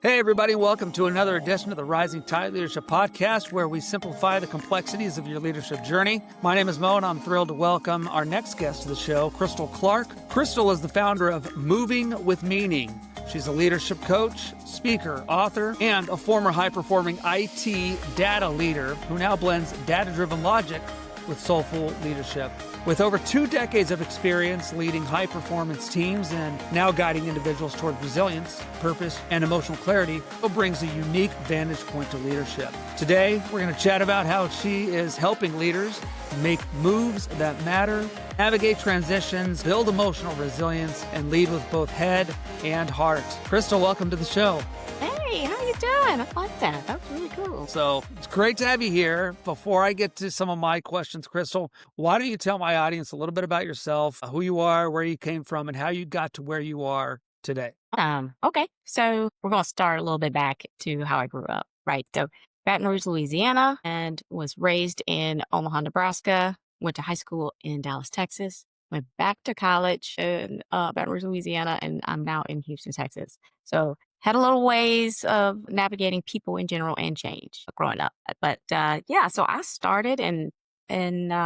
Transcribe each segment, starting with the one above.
Hey, everybody, welcome to another edition of the Rising Tide Leadership Podcast, where we simplify the complexities of your leadership journey. My name is Mo, and I'm thrilled to welcome our next guest to the show, Krystal Clark. Krystal is the founder of Moving with Meaning. She's a leadership coach, speaker, author, and a former high-performing IT data leader who now blends data-driven logic with soulful leadership. With over 2 decades of experience leading high-performance teams and now guiding individuals toward resilience, purpose, and emotional clarity, Krystal brings a unique vantage point to leadership. Today, we're going to chat about how she is helping leaders make moves that matter, navigate transitions, build emotional resilience, and lead with both head and heart. Krystal, welcome to the show. Hey, how you doing? I like that. That was really cool. So it's great to have you here. Before I get to some of my questions, Krystal, why don't you tell my audience a little bit about yourself, who you are, where you came from, and how you got to where you are today? Okay. So we're going to start a little bit back to how I grew up, right? So Baton Rouge, Louisiana, and was raised in Omaha, Nebraska, went to high school in Dallas, Texas, went back to college in Baton Rouge, Louisiana, and I'm now in Houston, Texas. So had a little ways of navigating people in general and change growing up. But so I started in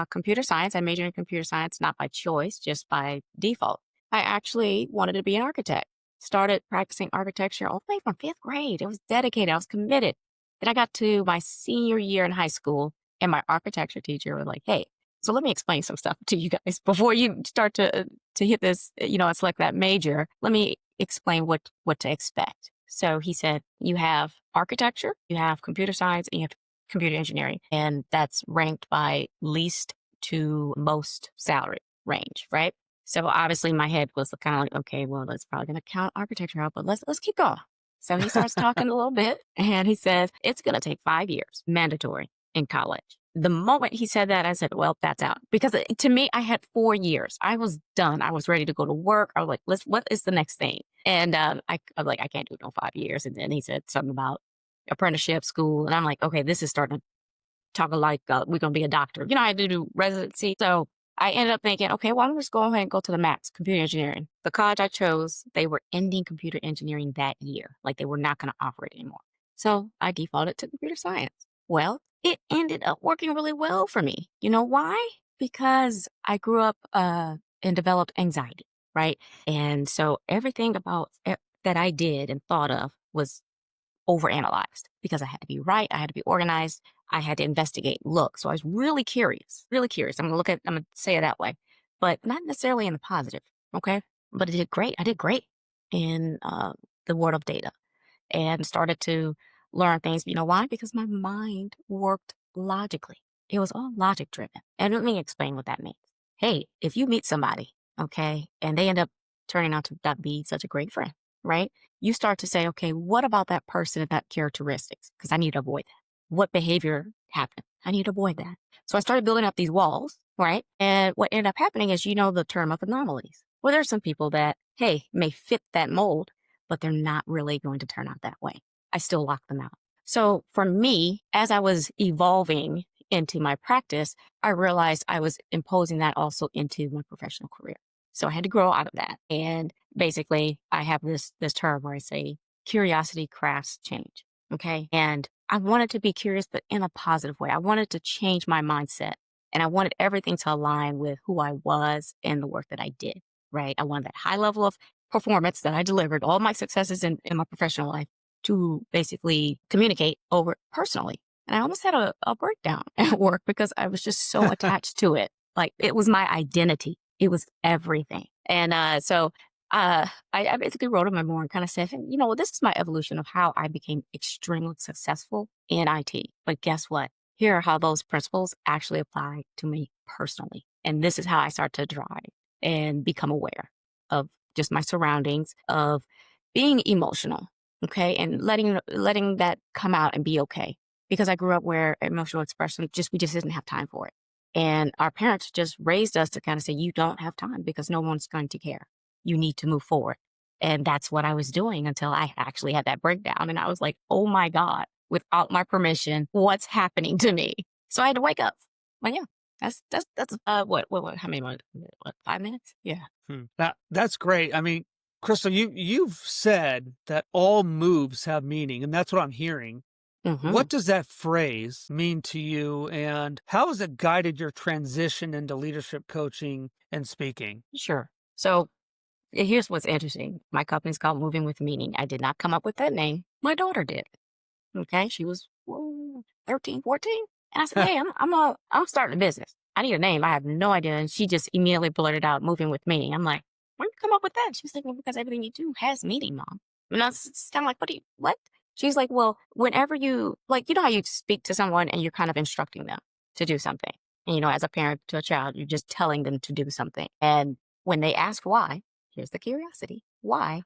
computer science. I majored in computer science, not by choice, just by default. I actually wanted to be an architect. Started practicing architecture all the way from 5th grade. It was dedicated. I was committed. Then I got to my senior year in high school, and my architecture teacher was like, "Hey, so let me explain some stuff to you guys before you start to hit this, and select that major. Let me explain what to expect." So he said, you have architecture, you have computer science, and you have computer engineering. And that's ranked by least to most salary range, right? So obviously my head was kind of like, okay, well, that's probably going to count architecture out, but let's keep going. So he starts talking a little bit, and he says, it's going to take 5 years, mandatory in college. The moment he said that, I said, well, that's out. Because to me, I had 4 years. I was done. I was ready to go to work. I was like, what is the next thing? And I was like, I can't do no 5 years. And then he said something about apprenticeship, school. And I'm like, okay, this is starting to talk like we're going to be a doctor. I had to do residency. So I ended up thinking, okay, well, I'm just go ahead and go to the max, computer engineering. The college I chose, they were ending computer engineering that year. Like they were not going to offer it anymore. So I defaulted to computer science. Well, it ended up working really well for me. You know why? Because I grew up and developed anxiety, right? And so everything about that I did and thought of was overanalyzed because I had to be right. I had to be organized. I had to investigate, look. So I was really curious, really curious. I'm going to say it that way, but not necessarily in the positive. Okay. But I did great. I did great in the world of data and started to learn things. You know why? Because my mind worked logically. It was all logic driven. And let me explain what that means. Hey, if you meet somebody, okay, and they end up turning out to not be such a great friend, right? You start to say, okay, what about that person and that characteristics? Because I need to avoid that. What behavior happened? I need to avoid that. So I started building up these walls, right? And what ended up happening is, the term of anomalies. Well, there's some people that, hey, may fit that mold, but they're not really going to turn out that way. I still lock them out. So for me, as I was evolving into my practice, I realized I was imposing that also into my professional career. So I had to grow out of that. And basically I have this term where I say curiosity crafts change. Okay. And I wanted to be curious, but in a positive way. I wanted to change my mindset, and I wanted everything to align with who I was and the work that I did. Right. I wanted that high level of performance that I delivered, all my successes in my professional life, to basically communicate over personally. And I almost had a breakdown at work because I was just so attached to it. Like it was my identity. It was everything. And so I basically wrote a memoir and kind of said, this is my evolution of how I became extremely successful in IT. But guess what? Here are how those principles actually apply to me personally. And this is how I start to drive and become aware of just my surroundings, of being emotional. Okay. And letting that come out and be okay. Because I grew up where emotional expression, we just didn't have time for it. And our parents just raised us to kind of say, you don't have time because no one's going to care. You need to move forward. And that's what I was doing until I actually had that breakdown. And I was like, oh my God, without my permission, what's happening to me? So I had to wake up. But yeah, that's what, how many minutes? What, 5 minutes? Yeah. That's great. I mean, Krystal, you've said that all moves have meaning, and that's what I'm hearing. Hmm. What does that phrase mean to you, and how has it guided your transition into leadership coaching and speaking? Sure. So here's what's interesting. My company's called Moving with Meaning. I did not come up with that name. My daughter did. Okay. She was 13, 14. And I said, hey, I'm starting a business. I need a name. I have no idea. And she just immediately blurted out Moving with Meaning. I'm like, where'd you come up with that? She's like, well, because everything you do has meaning, Mom. And I was kind of like, what? She's like, well, whenever you, like, you know how you speak to someone and you're kind of instructing them to do something. And, as a parent to a child, you're just telling them to do something. And when they ask why, here's the curiosity. Why?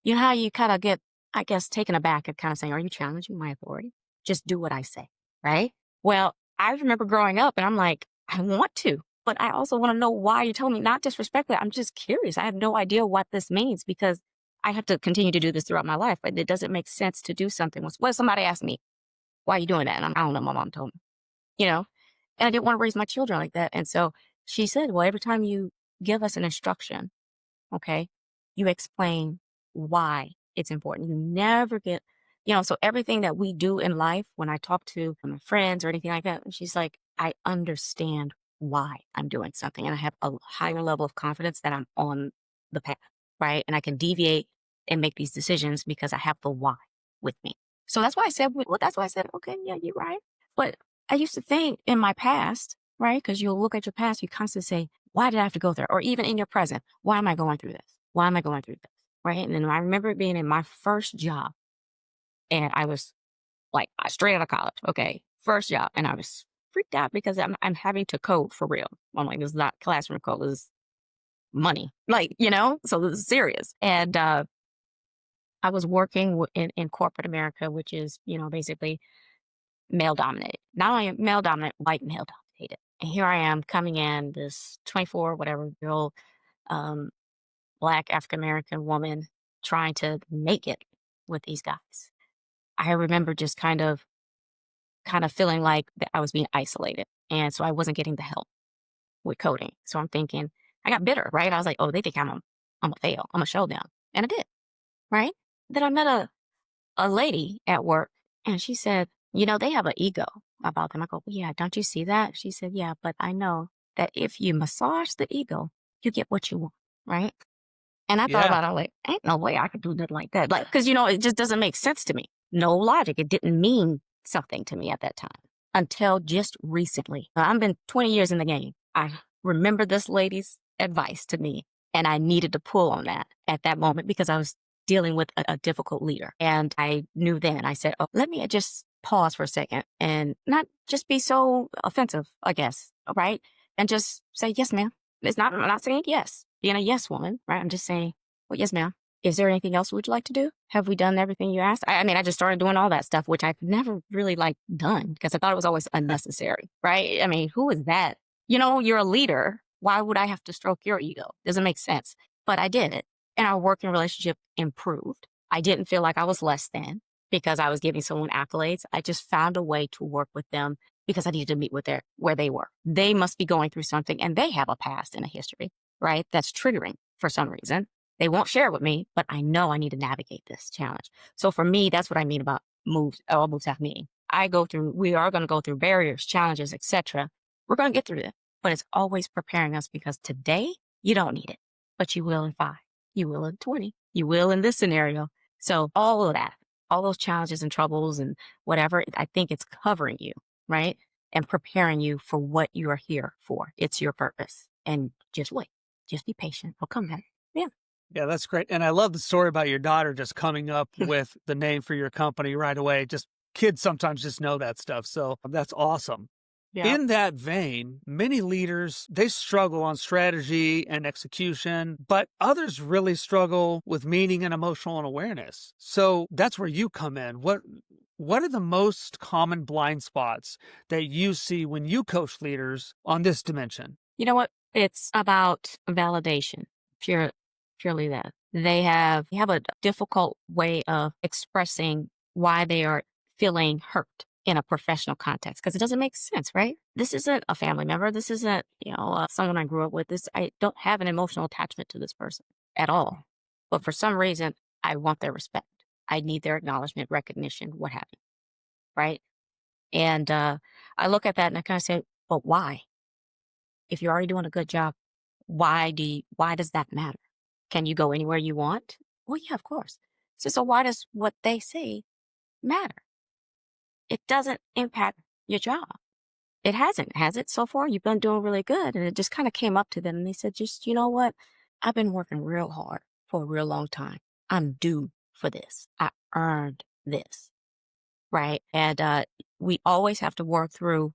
You know how you kind of get, I guess, taken aback at kind of saying, are you challenging my authority? Just do what I say, right? Well, I remember growing up and I'm like, I want to, but I also want to know why you're telling me, not disrespectfully. I'm just curious. I have no idea what this means because I have to continue to do this throughout my life, but it doesn't make sense to do something. What somebody asked me, why are you doing that? And I don't know, my mom told me, you know, and I didn't want to raise my children like that. And so she said, well, every time you give us an instruction, okay, you explain why it's important. You never get, so everything that we do in life, when I talk to my friends or anything like that, she's like, I understand why I'm doing something. And I have a higher level of confidence that I'm on the path, right? And I can deviate and make these decisions because I have the why with me. So that's why I said, okay, yeah, you're right. But I used to think in my past, right? Because you'll look at your past, you constantly say, why did I have to go there? Or even in your present, why am I going through this? Why am I going through this? Right. And then I remember it being in my first job and I was like straight out of college. Okay. First job. And I was freaked out because I'm having to code for real. I'm like, this is not classroom code. This is money. Like, so this is serious. And I was working in corporate America, which is, basically male dominated, not only male dominant, white male dominated. And here I am coming in, this 24, whatever year old, um, Black African American woman trying to make it with these guys. I remember just kind of feeling like that I was being isolated. And so I wasn't getting the help with coding. So I'm thinking, I got bitter, right? I was like, oh, they think I'm a fail. I'm gonna show them. And I did, right? Then I met a lady at work and she said, they have an ego about them. I go, well, yeah, don't you see that? She said, yeah, but I know that if you massage the ego, you get what you want, right? And I thought Yeah. about it, I'm like, ain't no way I could do nothing like that. Like, because, it just doesn't make sense to me. No logic. It didn't mean something to me at that time until just recently. I've been 20 years in the game. I remember this lady's advice to me, and I needed to pull on that at that moment because I was dealing with a difficult leader. And I knew then, I said, oh, let me just pause for a second and not just be so offensive, I guess, right? And just say, yes, ma'am. I'm not saying yes, being a yes woman, right? I'm just saying, well, yes, ma'am. Is there anything else would you like to do? Have we done everything you asked? I mean, I just started doing all that stuff, which I've never really done because I thought it was always unnecessary, right? I mean, who is that? You're a leader. Why would I have to stroke your ego? Doesn't make sense. But I did it. And our working relationship improved. I didn't feel like I was less than because I was giving someone accolades. I just found a way to work with them because I needed to meet with where they were. They must be going through something and they have a past and a history, right? That's triggering for some reason. They won't share it with me, but I know I need to navigate this challenge. So for me, that's what I mean about moves. All moves have meaning. We are going to go through barriers, challenges, etc. We're going to get through it, but it's always preparing us because today you don't need it, but you will in 5, you will in 20, you will in this scenario. So all of that, all those challenges and troubles and whatever, I think it's covering you, right? And preparing you for what you are here for. It's your purpose. And just wait. Just be patient. I'll come back. Yeah. Yeah, that's great. And I love the story about your daughter just coming up with the name for your company right away. Just kids sometimes just know that stuff. So that's awesome. Yeah. In that vein, many leaders, they struggle on strategy and execution, but others really struggle with meaning and emotional awareness. So that's where you come in. What are the most common blind spots that you see when you coach leaders on this dimension? You know what? It's about validation. Purely that. They have a difficult way of expressing why they are feeling hurt in a professional context because it doesn't make sense, right? This isn't a family member. This isn't, someone I grew up with. I don't have an emotional attachment to this person at all. but for some reason, I want their respect. I need their acknowledgement, recognition, what have you, right? And I look at that and I kind of say, but why? If you're already doing a good job, why does that matter? Can you go anywhere you want? Well, yeah, of course. So why does what they say matter? It doesn't impact your job. It hasn't, has it so far? You've been doing really good. And it just kind of came up to them and they said, just, you know what? I've been working real hard for a real long time. I'm due for this. I earned this. Right. And we always have to work through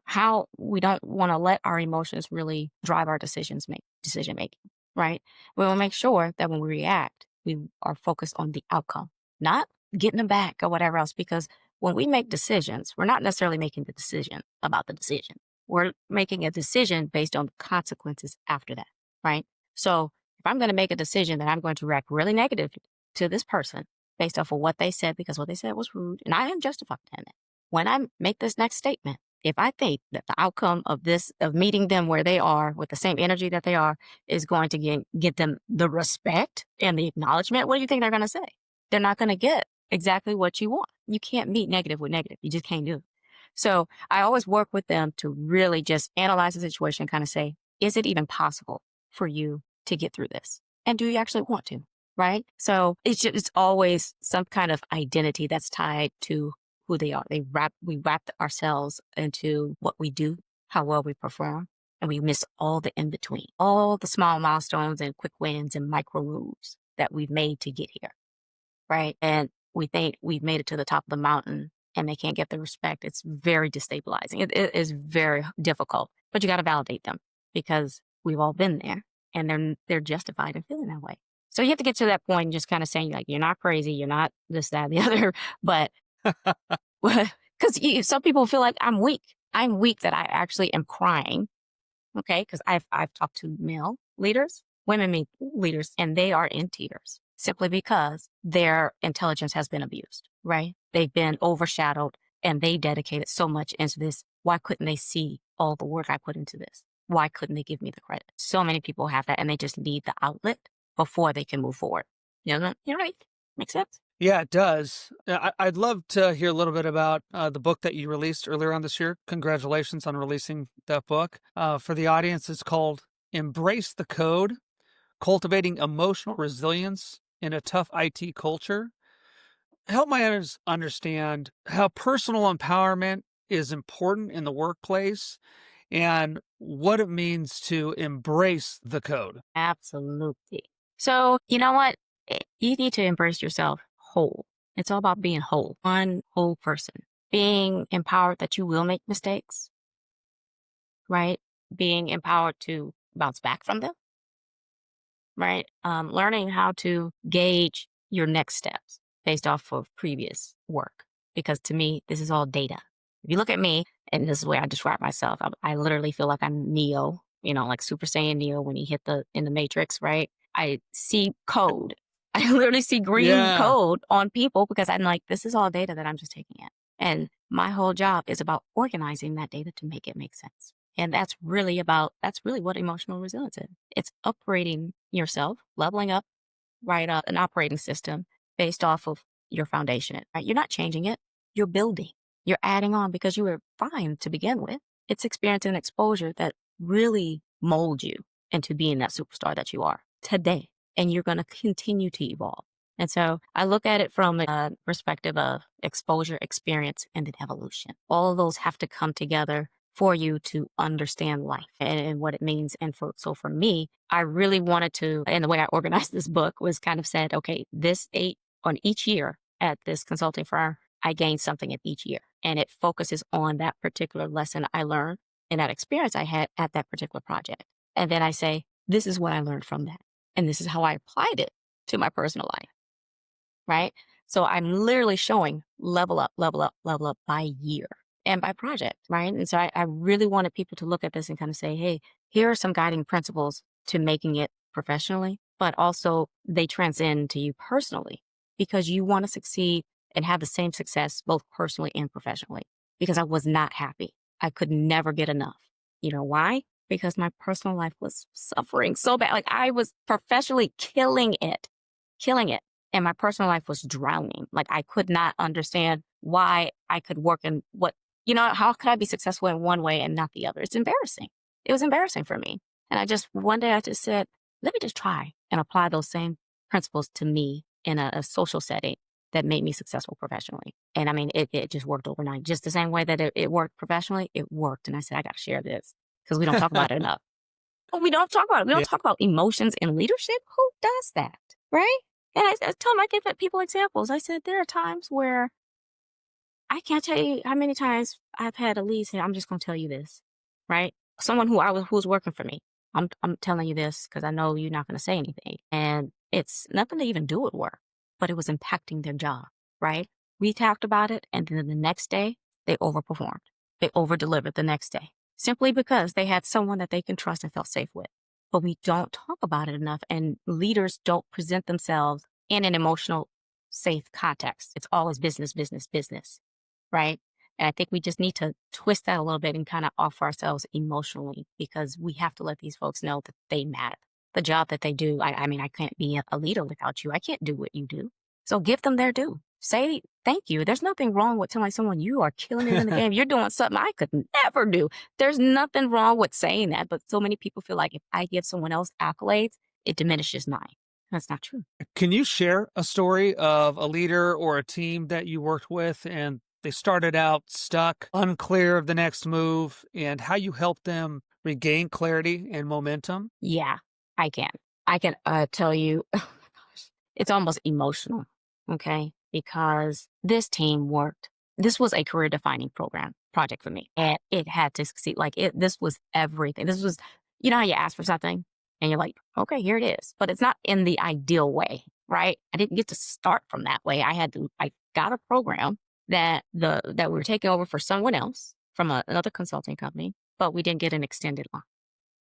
how we don't want to let our emotions really drive our decision making. Right. We want to make sure that when we react, we are focused on the outcome, not getting them back or whatever else. Because when we make decisions, we're not necessarily making the decision about the decision. We're making a decision based on the consequences after that. Right. So if I'm going to make a decision that I'm going to react really negative to this person based off of what they said, because what they said was rude, and I am justified in it. When I make this next statement, if I think that the outcome of this, of meeting them where they are with the same energy that they are, is going to get them the respect and the acknowledgement, what do you think they're going to say? They're not going to get exactly what you want. You can't meet negative with negative. You just can't do it. So I always work with them to really just analyze the situation and kind of say, is it even possible for you to get through this? And do you actually want to? Right? So it's always some kind of identity that's tied to who they are. We wrap ourselves into what we do, how well we perform, and we miss all the in between, all the small milestones and quick wins and micro moves that we've made to get here. Right? And we think we've made it to the top of the mountain and they can't get the respect. It's very destabilizing. It is very difficult, but you got to validate them because we've all been there and they're justified in feeling that way. So you have to get to that point and just kind of saying like, you're not crazy. You're not this, that, the other, but because some people feel like I'm weak. I'm weak that I actually am crying. Okay. Cause I've talked to male leaders, women leaders, and they are in tears simply because their intelligence has been abused, right? They've been overshadowed and they dedicated so much into this. Why couldn't they see all the work I put into this? Why couldn't they give me the credit? So many people have that and they just need the outlet before they can move forward. You know right? Makes sense? Yeah, it does. I'd love to hear a little bit about the book that you released earlier on this year. Congratulations on releasing that book. For the audience, it's called Embrace the Code, Cultivating Emotional Resilience in a Tough IT Culture. Help my understand how personal empowerment is important in the workplace and what it means to embrace the code. Absolutely. So, you know what? You need to embrace yourself whole. It's all about being whole, one whole person, being empowered that you will make mistakes, right? Being empowered to bounce back from them, right? Learning how to gauge your next steps based off of previous work. Because to me, this is all data. If you look at me, and this is the way I describe myself, I literally feel like I'm Neo, like Super Saiyan Neo when he hit in the Matrix, right? I see code. I literally see green code on people because I'm like, this is all data that I'm just taking in. And my whole job is about organizing that data to make it make sense. And that's really what emotional resilience is. It's upgrading yourself, leveling up, right? An operating system based off of your foundation. Right? You're not changing it. You're building. You're adding on because you were fine to begin with. It's experience and exposure that really mold you into being that superstar that you are today. And you're going to continue to evolve. And so I look at it from a perspective of exposure, experience, and then evolution. All of those have to come together for you to understand life and what it means. And so for me, I really wanted to, and the way I organized this book was kind of said, okay, on each year at this consulting firm, I gained something at each year. And it focuses on that particular lesson I learned and that experience I had at that particular project. And then I say, this is what I learned from that. And this is how I applied it to my personal life. Right? So I'm literally showing level up by year and by project. Right? And so I really wanted people to look at this and kind of say, hey, here are some guiding principles to making it professionally, but also they transcend to you personally because you want to succeed and have the same success both personally and professionally because I was not happy. I could never get enough. You know why? because my personal life was suffering so bad. Like I was professionally killing it. And my personal life was drowning. Like I could not understand why I could work in how could I be successful in one way and not the other? It's embarrassing. It was embarrassing for me. And one day I just said, let me just try and apply those same principles to me in a social setting that made me successful professionally. And I mean, it just worked overnight. Just the same way that it worked professionally, it worked. And I said, I got to share this because we don't talk about it enough. But we don't talk about it. We don't talk about emotions in leadership. Who does that? Right? And I tell them, I give people examples. I said, there are times where I can't tell you how many times I've had a lead say, I'm just going to tell you this, right? Someone who was working for me. I'm telling you this because I know you're not going to say anything. And it's nothing to even do with work, but it was impacting their job, right? We talked about it. And then the next day they overperformed. They over-delivered the next day simply because they had someone that they can trust and felt safe with. But we don't talk about it enough. And leaders don't present themselves in an emotional, safe context. It's always business, business, business, right? And I think we just need to twist that a little bit and kind of offer ourselves emotionally because we have to let these folks know that they matter. The job that they do, I mean, I can't be a leader without you. I can't do what you do. So give them their due. Say thank you. There's nothing wrong with telling someone you are killing it in the game. You're doing something I could never do. There's nothing wrong with saying that. But so many people feel like if I give someone else accolades, it diminishes mine. That's not true. Can you share a story of a leader or a team that you worked with and they started out stuck, unclear of the next move, and how you helped them regain clarity and momentum? Yeah, I can. I can tell you, oh my gosh, it's almost emotional, okay? Because this team worked. This was a career-defining project for me, and it had to succeed. This was everything. This was, how you ask for something, and you're like, okay, here it is. But it's not in the ideal way, right? I didn't get to start from that way. I got a program that we were taking over for someone else from another consulting company, but we didn't get an extended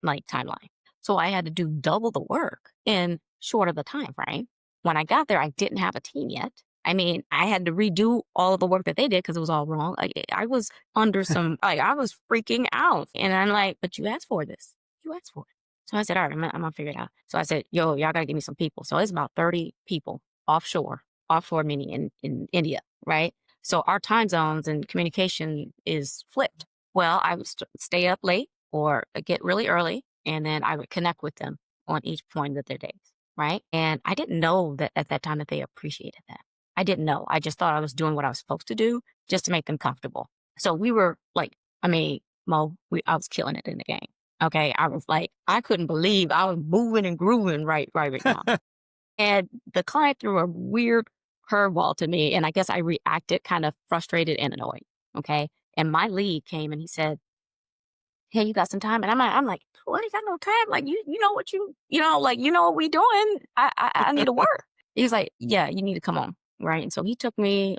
timeline. So I had to do double the work in short of the time frame. When I got there, I didn't have a team yet. I mean, I had to redo all of the work that they did because it was all wrong. I was under I was freaking out. And I'm like, but you asked for this. You asked for it. So I said, all right, I'm going to figure it out. So I said, y'all got to give me some people. So it's about 30 people offshore meaning in India, right? So our time zones and communication is flipped. Well, I would stay up late or get really early, and then I would connect with them on each point of their days, right? And I didn't know that at that time that they appreciated that. I didn't know. I just thought I was doing what I was supposed to do just to make them comfortable. So we were Mo, I was killing it in the game. Okay. I was like, I couldn't believe I was moving and grooving right now. And the client threw a weird curveball to me. And I guess I reacted kind of frustrated and annoyed. Okay. And my lead came and he said, hey, you got some time? And I'm like, what? You got no time? Like, you know what you know what we doing? I need to work. He's like, yeah, you need to come on. Right. And so he took me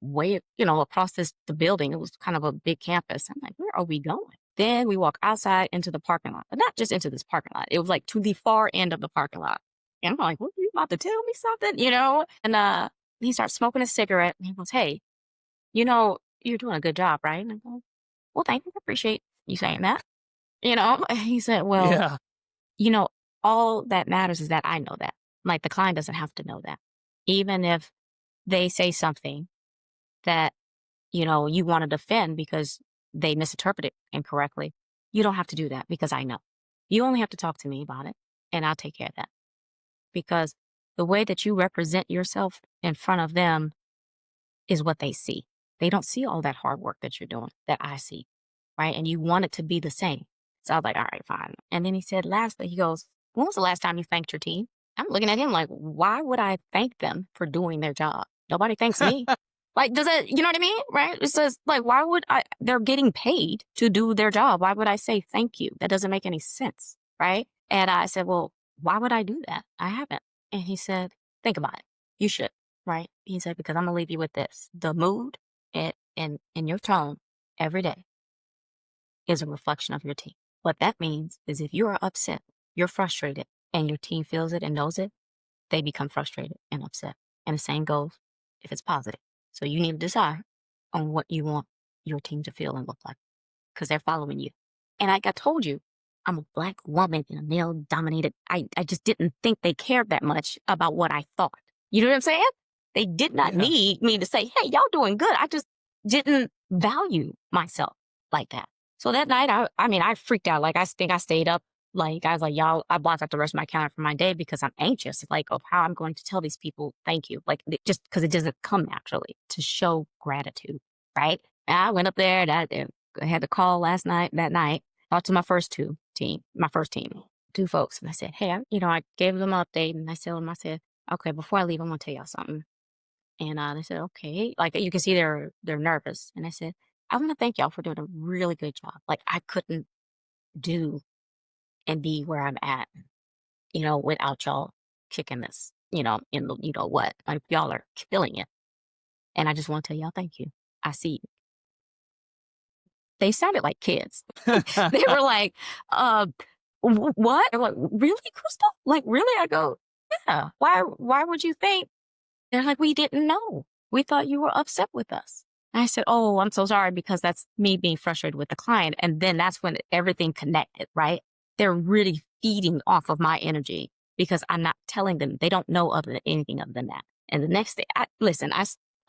way, across the building. It was kind of a big campus. I'm like, where are we going? Then we walk outside into the parking lot, but not just into this parking lot. It was to the far end of the parking lot. And I'm like, what, are you about to tell me something? And he starts smoking a cigarette and he goes, hey, you're doing a good job, right? And I go, well, thank you. I appreciate you saying that. And he said, well, Yeah. All that matters is that I know that. The client doesn't have to know that. Even if they say something that, you want to defend because they misinterpret it incorrectly, you don't have to do that because I know. You only have to talk to me about it and I'll take care of that. Because the way that you represent yourself in front of them is what they see. They don't see all that hard work that you're doing that I see, right? And you want it to be the same. So I was like, all right, fine. And then he said, lastly, he goes, when was the last time you thanked your team? I'm looking at him like, why would I thank them for doing their job? Nobody thanks me. Does that, you know what I mean? Right? It says, why would they're getting paid to do their job. Why would I say thank you? That doesn't make any sense. Right? And I said, well, why would I do that? I haven't. And he said, think about it. You should. Right? He said, because I'm going to leave you with this. The mood and your tone every day is a reflection of your team. What that means is if you are upset, you're frustrated, and your team feels it and knows it, they become frustrated and upset. And the same goes if it's positive. So you need to decide on what you want your team to feel and look like because they're following you. And I told you, I'm a Black woman in a male dominated. I just didn't think they cared that much about what I thought. You know what I'm saying? They did not Yeah. need me to say, hey, y'all doing good. I just didn't value myself like that. So that night, I freaked out. Like, I think I stayed up. Like, I was like, y'all, I blocked out the rest of my calendar for my day because I'm anxious, like, of how I'm going to tell these people thank you. Like, just because it doesn't come naturally to show gratitude, right? And I went up there and I had the call that night, talked to my first team, two folks. And I said, hey, I gave them an update and I said, okay, before I leave, I'm going to tell y'all something. And they said, okay. Like, you can see they're nervous. And I said, I want to thank y'all for doing a really good job. Like, I couldn't do and be where I'm at, without y'all kicking this, in the, what, like, y'all are killing it. And I just want to tell y'all, thank you. I see you. They sounded like kids. They were like, what? They're like, really, Krystal? Like, really? I go, yeah. Why would you think? They're like, we didn't know. We thought you were upset with us. And I said, oh, I'm so sorry, because that's me being frustrated with the client. And then that's when everything connected, right? They're really feeding off of my energy because I'm not telling them. They don't know anything other than that. And the next day, I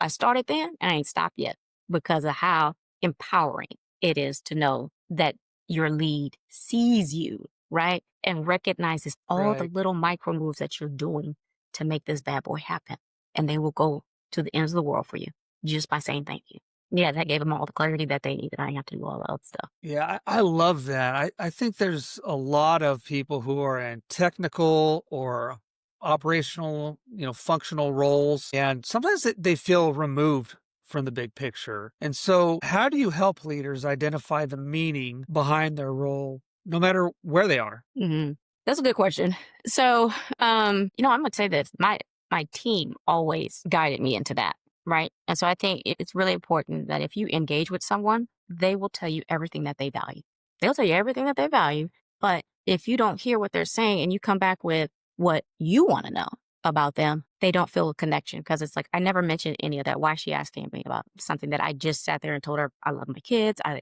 started then and I ain't stopped yet because of how empowering it is to know that your lead sees you, right? And recognizes all the Right. little micro moves that you're doing to make this bad boy happen. And they will go to the ends of the world for you just by saying thank you. Yeah, that gave them all the clarity that they needed. I didn't have to do all the other stuff. Yeah, I love that. I think there's a lot of people who are in technical or operational, functional roles, and sometimes they feel removed from the big picture. And so, how do you help leaders identify the meaning behind their role, no matter where they are? Mm-hmm. That's a good question. So, I'm going to say this. My team always guided me into that, right? And so I think it's really important that if you engage with someone, they will tell you everything that they value. They'll tell you everything that they value. But if you don't hear what they're saying and you come back with what you want to know about them, they don't feel a connection because it's like, I never mentioned any of that. Why is she asking me about something that I just sat there and told her I love my kids? I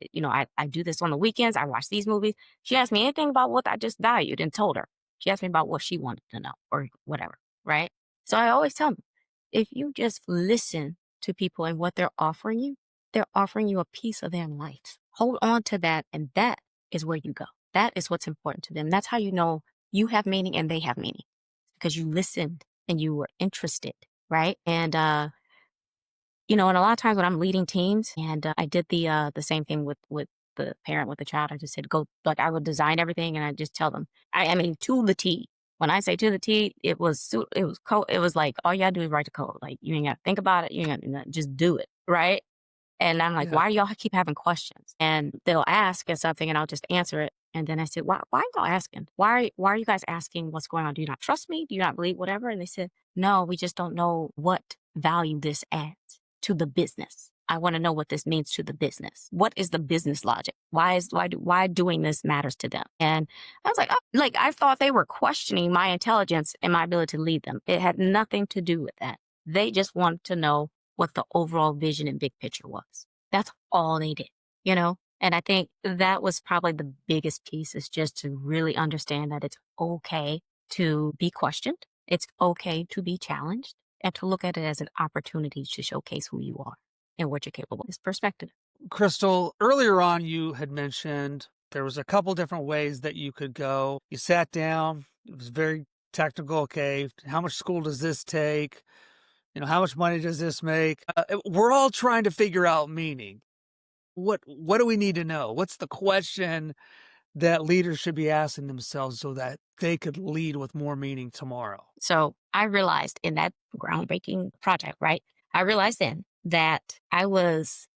do this on the weekends. I watch these movies. She asked me anything about what I just valued and told her. She asked me about what she wanted to know or whatever, right? So I always tell them, if you just listen to people and what they're offering you a piece of their life. Hold on to that. And that is where you go. That is what's important to them. That's how you know you have meaning and they have meaning because you listened and you were interested, right? And, and a lot of times when I'm leading teams and I did the same thing with the parent with the child, I just said, go, like I would design everything and I just tell them, I mean, to the T. When I say to the T, it was code. It was like, all you gotta do is write the code. Like you ain't gotta think about it. You ain't gotta just do it. Right. And I'm like, Yeah. why do y'all keep having questions? And they'll ask us something and I'll just answer it. And then I said, why are y'all asking? Why are you guys asking what's going on? Do you not trust me? Do you not believe whatever? And they said, no, we just don't know what value this adds to the business. I want to know what this means to the business. What is the business logic? Why doing this matters to them? And I was like, oh, I thought they were questioning my intelligence and my ability to lead them. It had nothing to do with that. They just wanted to know what the overall vision and big picture was. That's all they did, And I think that was probably the biggest piece is just to really understand that it's okay to be questioned. It's okay to be challenged and to look at it as an opportunity to showcase who you are and what you're capable of. It's perspective. Krystal, earlier on, you had mentioned there was a couple different ways that you could go. You sat down. It was very technical. Okay, how much school does this take? How much money does this make? We're all trying to figure out meaning. What do we need to know? What's the question that leaders should be asking themselves so that they could lead with more meaning tomorrow? So I realized in that groundbreaking project, right? I realized then that I was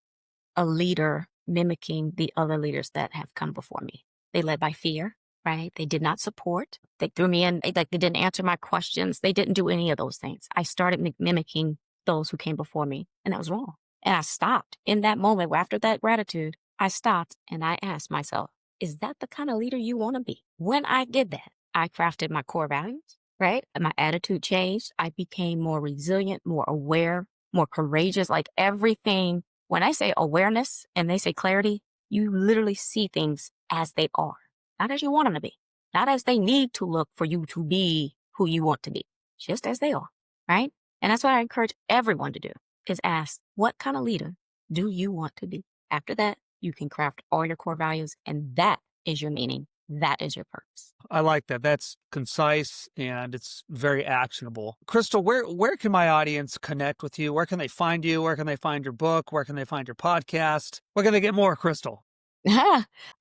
a leader mimicking the other leaders that have come before me. They led by fear, right? They did not support. They threw me in, they didn't answer my questions. They didn't do any of those things. I started mimicking those who came before me, and that was wrong. And I stopped in that moment after that gratitude. I stopped and I asked myself, is that the kind of leader you want to be? When I did that, I crafted my core values, right? And my attitude changed. I became more resilient, more aware, more courageous, like everything. When I say awareness and they say clarity, you literally see things as they are. not as you want them to be, not as they need to look for you to be who you want to be, just as they are, right? And that's what I encourage everyone to do is ask, what kind of leader do you want to be? After that, you can craft all your core values, and that is your meaning. That is your purpose. I like that. That's concise and it's very actionable. Krystal, where can my audience connect with you? Where can they find you? Where can they find your book? Where can they find your podcast? Where can they get more, Krystal?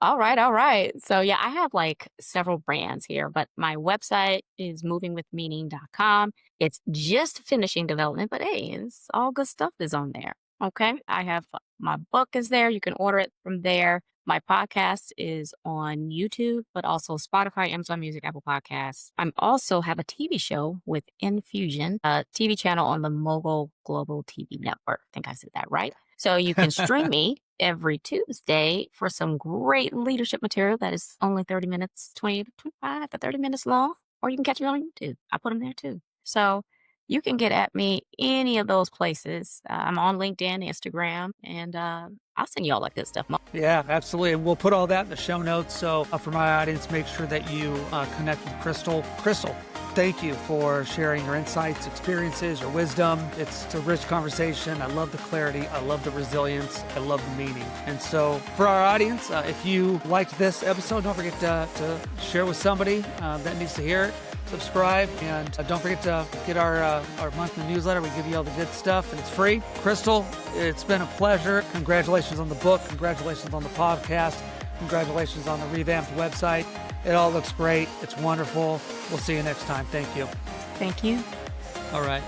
All right. All right. So yeah, I have like several brands here, but my website is movingwithmeaning.com. It's just finishing development, but hey, it's all good stuff is on there. Okay. I have my book is there. You can order it from there. My podcast is on YouTube, but also Spotify, Amazon Music, Apple Podcasts. I also have a TV show with Infusion, a TV channel on the Mogul Global TV Network. I think I said that right. So you can stream me every Tuesday for some great leadership material that is only 30 minutes, 25 to 30 minutes long, or you can catch me on YouTube. I put them there too. So you can get at me any of those places. I'm on LinkedIn, Instagram, and I'll send you all that good stuff. Yeah, absolutely. And we'll put all that in the show notes. So for my audience, make sure that you connect with Krystal. Krystal, thank you for sharing your insights, experiences, your wisdom. It's a rich conversation. I love the clarity. I love the resilience. I love the meaning. And so for our audience, if you liked this episode, don't forget to share with somebody that needs to hear it. Subscribe, and don't forget to get our monthly newsletter. We give you all the good stuff, and it's free. Krystal, it's been a pleasure. Congratulations on the book. Congratulations on the podcast. Congratulations on the revamped website. It all looks great. It's wonderful. We'll see you next time. Thank you. Thank you. All right.